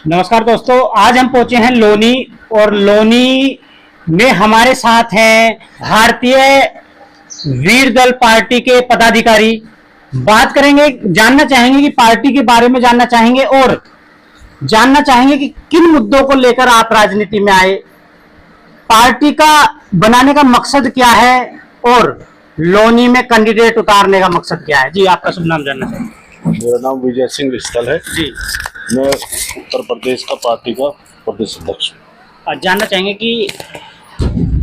नमस्कार दोस्तों, आज हम पहुंचे हैं लोनी और लोनी में हमारे साथ हैं भारतीय वीर दल पार्टी के पदाधिकारी। बात करेंगे, जानना चाहेंगे कि पार्टी के बारे में जानना चाहेंगे और जानना चाहेंगे कि किन मुद्दों को लेकर आप राजनीति में आए, पार्टी का बनाने का मकसद क्या है और लोनी में कैंडिडेट उतारने का मकसद क्या है। जी, आपका शुभ नाम जानना चाहेंगे। मेरा नाम विजय सिंह विस्ताल है जी। मैं उत्तर प्रदेश का पार्टी का प्रदेश अध्यक्ष हूँ। जानना चाहेंगे कि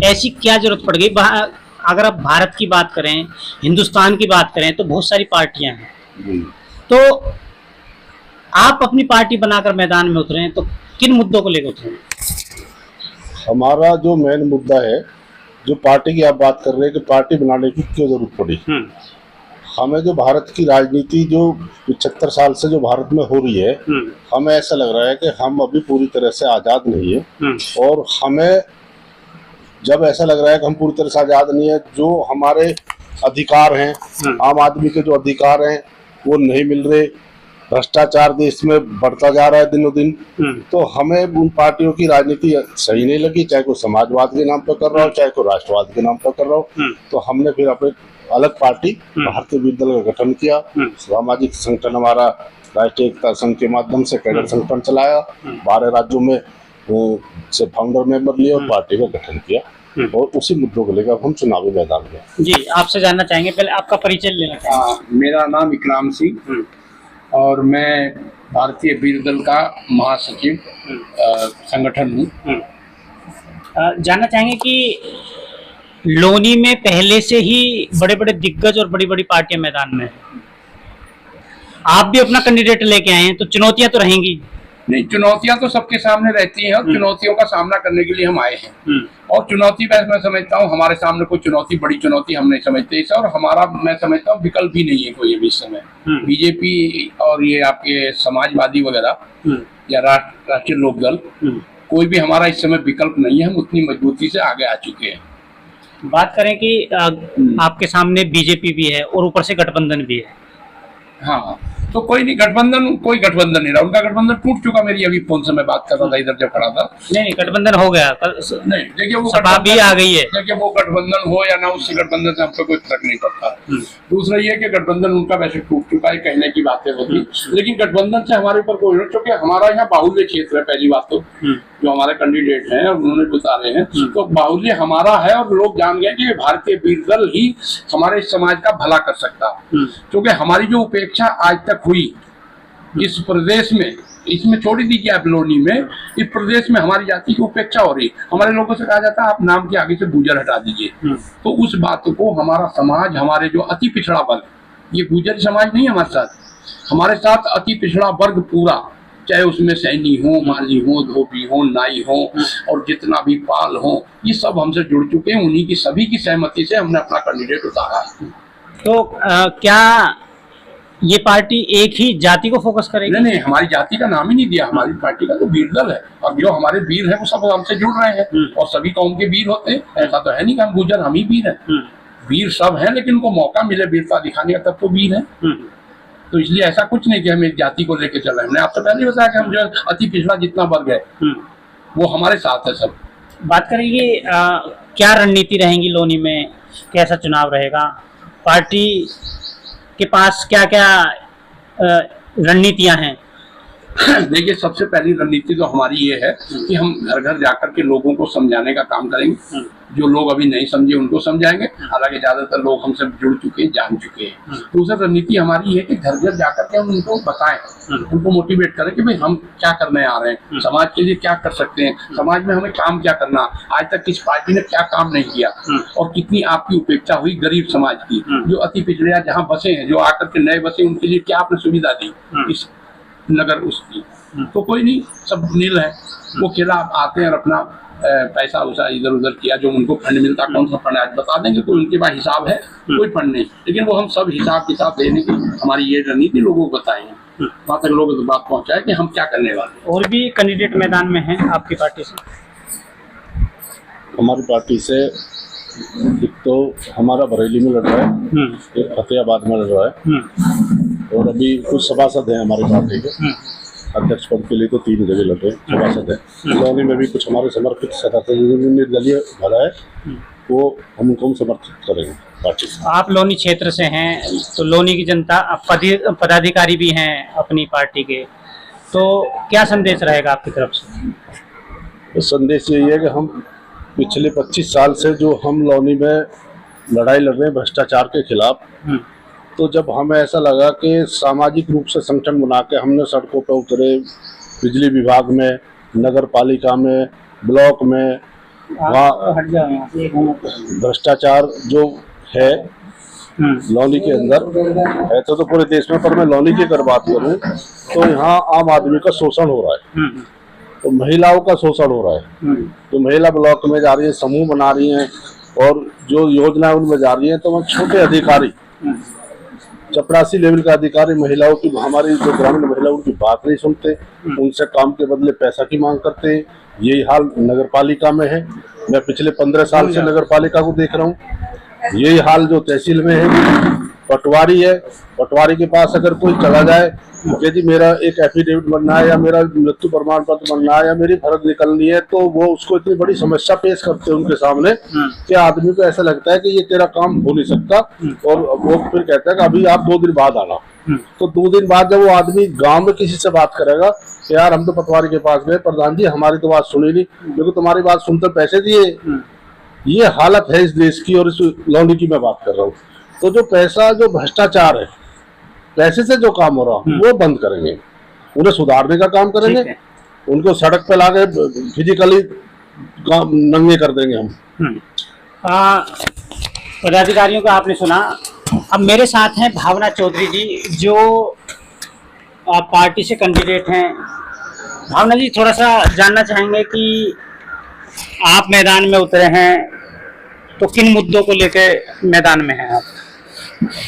ऐसी क्या जरूरत पड़ गई, अगर आप भारत की बात करें, हिंदुस्तान की बात करें तो बहुत सारी पार्टियां हैं, तो आप अपनी पार्टी बनाकर मैदान में उतरे हैं, तो किन मुद्दों को लेकर उतरे? हमारा जो मेन मुद्दा है, जो पार्टी की आप बात कर रहे हैं कि पार्टी बनाने की क्यों जरूरत पड़ी। हमें जो भारत की राजनीति जो 75 साल से जो भारत में हो रही है, हमें ऐसा लग रहा है कि हम अभी पूरी तरह से आज़ाद नहीं है। और हमें जब ऐसा लग रहा है कि हम पूरी तरह से आज़ाद नहीं है, जो हमारे अधिकार हैं, आम आदमी के जो अधिकार हैं वो नहीं मिल रहे, भ्रष्टाचार देश में बढ़ता जा रहा है दिनों दिन, तो हमें उन पार्टियों की राजनीति सही नहीं लगी, चाहे कोई समाजवाद के नाम पर कर रहा हो, चाहे कोई राष्ट्रवाद के नाम पर कर रहा हो। तो हमने फिर अपने अलग पार्टी भारतीय वीर दल का गठन किया। सामाजिक संगठन हमारा राष्ट्रीय एकता संघ के माध्यम से कैडर संगठन चलाया, 12 राज्यों में से फाउंडर मेंबर लिए और पार्टी का गठन किया और उसी मुद्दों को लेकर हम चुनावी मैदान में। जी, आपसे जानना चाहेंगे, पहले आपका परिचय लेना चाहेंगे। मेरा नाम इकराम सिंह और मैं भारतीय वीर दल का महासचिव संगठन हूँ। जानना चाहेंगे कि लोनी में पहले से ही बड़े बड़े दिग्गज और बड़ी बड़ी पार्टियां मैदान में हैं, आप भी अपना कैंडिडेट लेके आए हैं, तो चुनौतियां तो रहेंगी। नहीं, चुनौतियां तो सबके सामने रहती हैं और चुनौतियों का सामना करने के लिए हम आए हैं। और चुनौती मैं समझता हूँ, हमारे सामने कोई चुनौती, बड़ी चुनौती हम नहीं समझते इसे, और हमारा मैं समझता हूँ विकल्प भी नहीं है कोई अभी इस समय। बीजेपी और ये आपके समाजवादी वगैरह या राष्ट्रीय लोकदल, कोई भी हमारा इस समय विकल्प नहीं है। हम उतनी मजबूती से आगे आ चुके हैं। बात करें कि आपके सामने बीजेपी भी है और ऊपर से गठबंधन भी है। हाँ, तो कोई नहीं, कोई गठबंधन नहीं रहा, उनका गठबंधन टूट चुका। मेरी अभी फोन से मैं बात कर रहा था इधर जब खड़ा था। नहीं, गठबंधन हो गया नहीं, देखिए वो सपा भी आ गई है। देखिए वो गठबंधन हो या ना, उससे गठबंधन से हमको कोई फर्क नहीं पड़ता। दूसरा ये कि गठबंधन उनका वैसे टूट चुका है, कहने की बातें होती, लेकिन गठबंधन से हमारे ऊपर कोई, क्योंकि हमारा यहाँ बाहुल्य क्षेत्र है। पहली बात तो जो हमारे कैंडिडेट हैं और उन्होंने बता रहे हैं, तो बाहुल्य हमारा है और लोग जान गए कि भारतीय वीर दल ही हमारे समाज का भला कर सकता है। क्योंकि हमारी जो उपेक्षा आज तक हुई इस प्रदेश में, इसमें छोड़ दीजिए आप लोनी में, इस प्रदेश में हमारी जाति की उपेक्षा हो रही। हमारे लोगों से कहा जाता है आप नाम के आगे से गुर्जर हटा दीजिए, तो उस बात को हमारा समाज, हमारे जो अति पिछड़ा वर्ग, ये गुर्जर समाज नहीं हमारे साथ, हमारे साथ अति पिछड़ा वर्ग पूरा, चाहे उसमें सैनी हो, माली हो, धोबी हो, नाई हो और जितना भी पाल हो, ये सब हमसे जुड़ चुके हैं। उन्हीं की सभी की सहमति से हमने अपना कैंडिडेट उतारा है। तो क्या ये पार्टी एक ही जाति को फोकस करेगी? नहीं, हमारी जाति का नाम ही नहीं दिया। हमारी पार्टी का तो वीर दल है और जो हमारे वीर हैं वो सब हमसे जुड़ रहे हैं और सभी कौम के वीर होते हैं। ऐसा तो है नहीं कि हम गुर्जर हम ही वीर हैं, वीर सब हैं, लेकिन उनको मौका मिले वीरता दिखाने का तब तो वीर है। तो इसलिए ऐसा कुछ नहीं कि हम एक जाति को लेकर चल रहे हैं। हमने आपसे पहले बताया कि हम जो अति पिछड़ा जितना वर्ग है वो हमारे साथ है सब। बात करेंगे क्या रणनीति रहेंगी लोनी में, कैसा चुनाव रहेगा, पार्टी के पास क्या क्या रणनीतियां हैं? देखिए, सबसे पहली रणनीति तो हमारी ये है कि हम घर घर जाकर के लोगों को समझाने का काम करेंगे। जो लोग अभी नहीं समझे उनको समझाएंगे, हालांकि ज्यादातर लोग हमसे जुड़ चुके हैं, जान चुके हैं। दूसरी रणनीति हमारी है कि घर घर जाकर के हम उनको बताएं, उनको मोटिवेट करें कि भाई हम क्या करने आ रहे हैं, समाज के लिए क्या कर सकते हैं, समाज में हमें काम क्या करना, आज तक किस पार्टी ने क्या काम नहीं किया और कितनी आपकी उपेक्षा हुई गरीब समाज की, जो अति पिछड़े जहाँ बसे हैं, जो आकर के नए बसे, उनके लिए क्या आपने सुविधा दी इस नगर उसकी। तो कोई नहीं, सब नील है, वो केवल आते हैं और अपना पैसा उसा इधर उधर किया, जो उनको फंड मिलता, कौन सा फंड आज बता देंगे, कोई उनके पास हिसाब है, कोई फंड नहीं, लेकिन वो हम सब हिसाब किताब देने की हमारी ये रणनीति लोगों को बताएंगे, वहाँ तक लोगों को बात पहुँचाए कि हम क्या करने वाले हैं। और भी कैंडिडेट मैदान में हैं आपकी पार्टी से? हमारी पार्टी से एक तो हमारा बरेली में लड़ रहा है, एक फतेहाबाद में लड़ रहा है और अभी कुछ सभासद हैं हमारे पार्टी के। अध्यक्ष पद के लिए तो 3 जगह लगे सभासद है। लोनी में भी कुछ हमारे समर्पित सदस्य निर्दलीय भरा है, वो हम उनको समर्थित करेंगे पार्टी से। आप लोनी क्षेत्र से हैं, तो लोनी की जनता, आप पदाधिकारी भी हैं अपनी पार्टी के, तो क्या संदेश रहेगा आपकी तरफ से? तो संदेश यही है कि हम पिछले 25 साल से जो हम लोनी में लड़ाई लड़ रहे हैं भ्रष्टाचार के खिलाफ, तो जब हमें ऐसा लगा कि सामाजिक रूप से संगठन बना के हमने सड़कों पर उतरे, बिजली विभाग में, नगर पालिका में, ब्लॉक में, वहाँ भ्रष्टाचार जो है लोनी के अंदर ऐसा तो पूरे देश में, पर मैं लोनी की अगर बात करूँ तो यहाँ आम आदमी का शोषण हो रहा है, तो महिलाओं का शोषण हो रहा है। तो महिला ब्लॉक में जा रही है, समूह बना रही हैं और जो योजना उनमें जा रही है, तो वहाँ छोटे अधिकारी, चपरासी लेवल का अधिकारी महिलाओं की, हमारी जो ग्रामीण महिला उनकी बात नहीं सुनते, उनसे काम के बदले पैसा की मांग करते हैं। यही हाल नगर पालिका में है। मैं पिछले 15 साल से नगर पालिका को देख रहा हूँ। यही हाल जो तहसील में है, पटवारी है, पटवारी के पास अगर कोई चला जाए कि जी मेरा एक एफिडेविट बनना है या मेरा मृत्यु प्रमाण पत्र बनना है या मेरी फर्ज निकलनी है, तो वो उसको इतनी बड़ी समस्या पेश करते हैं उनके सामने कि आदमी को ऐसा लगता है कि ये तेरा काम हो नहीं सकता, और वो फिर कहता है कि अभी आप 2 दिन बाद आना। तो 2 दिन बाद जब वो आदमी गांव में किसी से बात करेगा, यार हम तो पटवारी के पास गए, प्रधान जी हमारी तो बात सुनी नहीं, क्योंकि तुम्हारी बात सुनते पैसे दिए। ये हालत है इस देश की, और इस लोनी की मैं बात कर रहा हूँ। तो जो पैसा, जो भ्रष्टाचार है, पैसे से जो काम हो रहा वो बंद करेंगे, उन्हें सुधारने का काम करेंगे, उनको सड़क पे लाके फिजिकली नंगे कर देंगे हम। पदाधिकारियों का आपने सुना। अब मेरे साथ हैं भावना चौधरी जी, जो आप पार्टी से कैंडिडेट हैं। भावना जी, थोड़ा सा जानना चाहेंगे कि आप मैदान में उतरे हैं, तो किन मुद्दों को लेकर मैदान में हैं आप?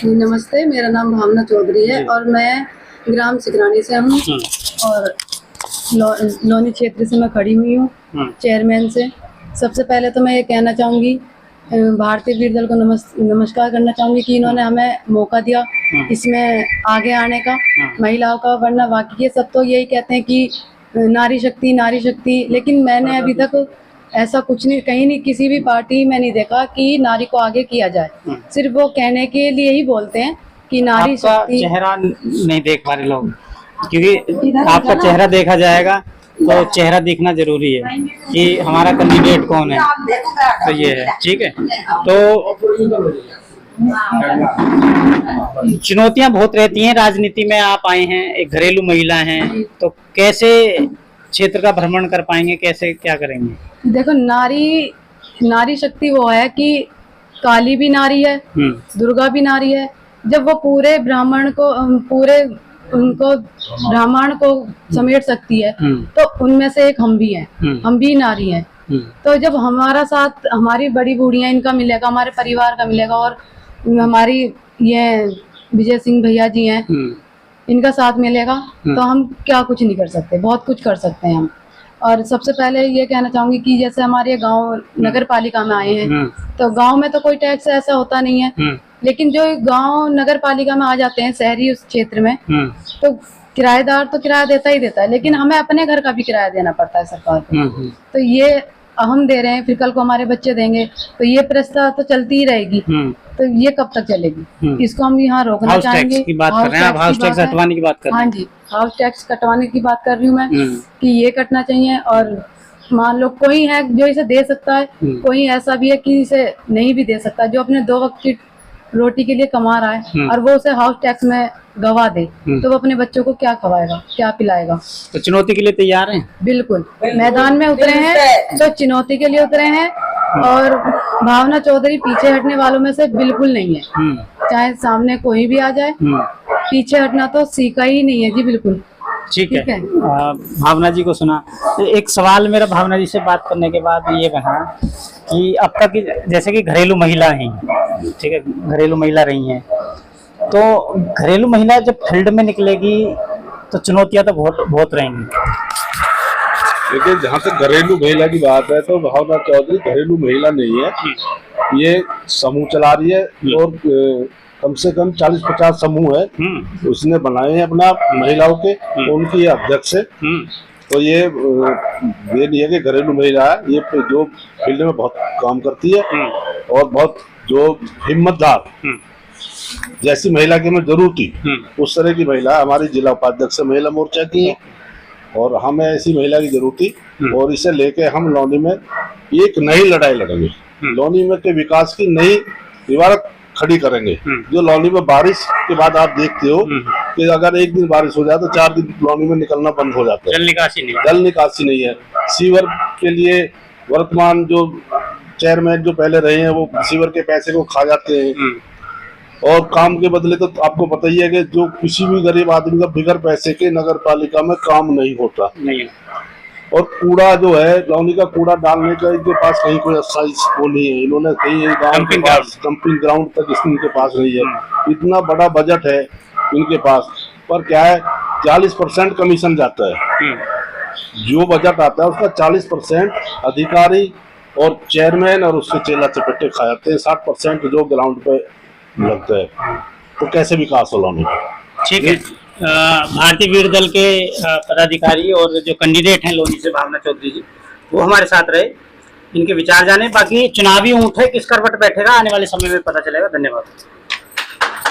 नमस्ते, मेरा नाम भावना चौधरी है और मैं ग्राम सिकरानी से हूँ और लोनी क्षेत्र से मैं खड़ी हुई हूँ चेयरमैन से। सबसे पहले तो मैं ये कहना चाहूँगी, भारतीय वीर दल को नमस्कार करना चाहूँगी कि इन्होंने हमें मौका दिया इसमें आगे आने का, महिलाओं का। वरना बाकी ये सब तो यही कहते हैं कि नारी शक्ति, लेकिन मैंने अभी तक ऐसा कुछ नहीं, कहीं नहीं, किसी भी पार्टी में नहीं देखा कि नारी को आगे किया जाए। सिर्फ वो कहने के लिए ही बोलते हैं कि नारी शक्ति। चेहरा नहीं देख पा रहे लोग, क्योंकि आपका चेहरा देखा जाएगा तो चेहरा दिखना जरूरी है कि हमारा कैंडिडेट कौन है। तो ये है, ठीक है। तो चुनौतियां बहुत रहती हैं राजनीति में, आप आए हैं, एक घरेलू महिला हैं, तो कैसे क्षेत्र का भ्रमण कर पाएंगे, कैसे क्या करेंगे? देखो, नारी शक्ति वो है कि काली भी नारी है, दुर्गा भी नारी है। जब वो पूरे ब्राह्मण को समेट सकती है, तो उनमें से एक हम भी हैं, हम भी नारी हैं। तो जब हमारा साथ हमारी बड़ी बूढ़ियां इनका मिलेगा, हमारे परिवार का मिलेगा, और हमारी ये विजय सिंह भैया जी हैं, इनका साथ मिलेगा, तो हम क्या कुछ नहीं कर सकते, बहुत कुछ कर सकते हैं हम। और सबसे पहले ये कहना चाहूंगी कि जैसे हमारे गांव नगर पालिका में आए हैं, तो गांव में तो कोई टैक्स ऐसा होता नहीं है, लेकिन जो गांव नगर पालिका में आ जाते हैं, शहरी उस क्षेत्र में, तो किराएदार तो किराया देता ही देता है, लेकिन हमें अपने घर का भी किराया देना पड़ता है सरकार को। तो ये हम दे रहे हैं, फिर कल को हमारे बच्चे देंगे, तो ये प्रस्ताव तो चलती ही रहेगी। तो ये कब तक चलेगी? इसको हम यहाँ रोकना चाहेंगे। हाउस टैक्स की बात कर रहे हैं, हाउस टैक्स हटवाने की बात कर रहे हैं। हाँ जी, हाउस टैक्स कटवाने की बात कर रही हूँ मैं, कि ये कटना चाहिए। और मान लो कोई है जो इसे दे सकता है, कोई ऐसा भी है कि इसे नहीं भी दे सकता, जो अपने 2 वक्त की रोटी के लिए कमा रहा है और वो उसे हाउस टैक्स में गवा दे, तो वो अपने बच्चों को क्या खवाएगा, क्या पिलाएगा? तो चुनौती के लिए तैयार हैं? बिल्कुल, मैदान में उतरे हैं तो चुनौती के लिए उतरे हैं। और भावना चौधरी पीछे हटने वालों में से बिल्कुल नहीं है, चाहे सामने कोई भी आ जाए, पीछे हटना तो सीखा ही नहीं है जी, बिल्कुल। ठीक है। भावना जी को सुना। तो एक सवाल मेरा भावना जी से बात करने के बाद ये रहा कि अब तक जैसे कि घरेलू महिला हैं, ठीक है, घरेलू महिला रही हैं, तो घरेलू महिला जब फील्ड में निकलेगी तो चुनौतियां तो बहुत रहेंगी। देखिए, जहाँ तक घरेलू महिला की बात है, तो भावना चौधरी घरेलू महिला नहीं है, ये समूह चला रही है और कम से कम 40-50 समूह है, उसने बनाए हैं अपना महिलाओं के, उनकी अध्यक्ष है। तो ये नहीं है कि घरेलू महिला है, ये जो फील्ड में बहुत काम करती है और बहुत जो हिम्मतदार जैसी महिला की हमें जरूरत थी उस तरह की महिला हमारी जिला उपाध्यक्ष महिला मोर्चा की है और हमें ऐसी महिला की जरूरत थी और इसे लेके हम लौनी में एक नई लड़ाई लड़ेंगे। लौनी में के विकास की नई इबारत खड़ी करेंगे। जो लौनी में बारिश के बाद आप देखते हो कि अगर एक दिन बारिश हो जाए तो 4 दिन लौनी में निकलना बंद हो जाता है, जल निकासी नहीं है। सीवर के लिए वर्तमान जो चेयरमैन जो पहले रहे हैं वो सीवर के पैसे को खा जाते हैं और काम के बदले तो आपको पता ही है कि जो किसी भी गरीब आदमी का बिगर पैसे के नगर पालिका में काम नहीं होता। और कूड़ा जो है लौनी का कूड़ा डालने का इनके पास कहीं कोई स्थायी वो नहीं है। इन्होंने कहीं गाँव के पास डंपिंग ग्राउंड तक इनके पास नहीं है। इतना बड़ा बजट है इनके पास, पर क्या है 40% कमीशन जाता है। जो बजट आता है उसका 40% अधिकारी और चेयरमैन और उसके चेला चपेटे खा जाते हैं। 60% जो ग्राउंड पे लगता है। तो कैसे विकास हो लौनी? ठीक है। भारतीय वीर दल के पदाधिकारी और जो कैंडिडेट हैं लोनी से भावना चौधरी जी, वो हमारे साथ रहे, इनके विचार जाने। बाकी चुनावी ऊंट है, किस करवट बैठेगा आने वाले समय में पता चलेगा। धन्यवाद।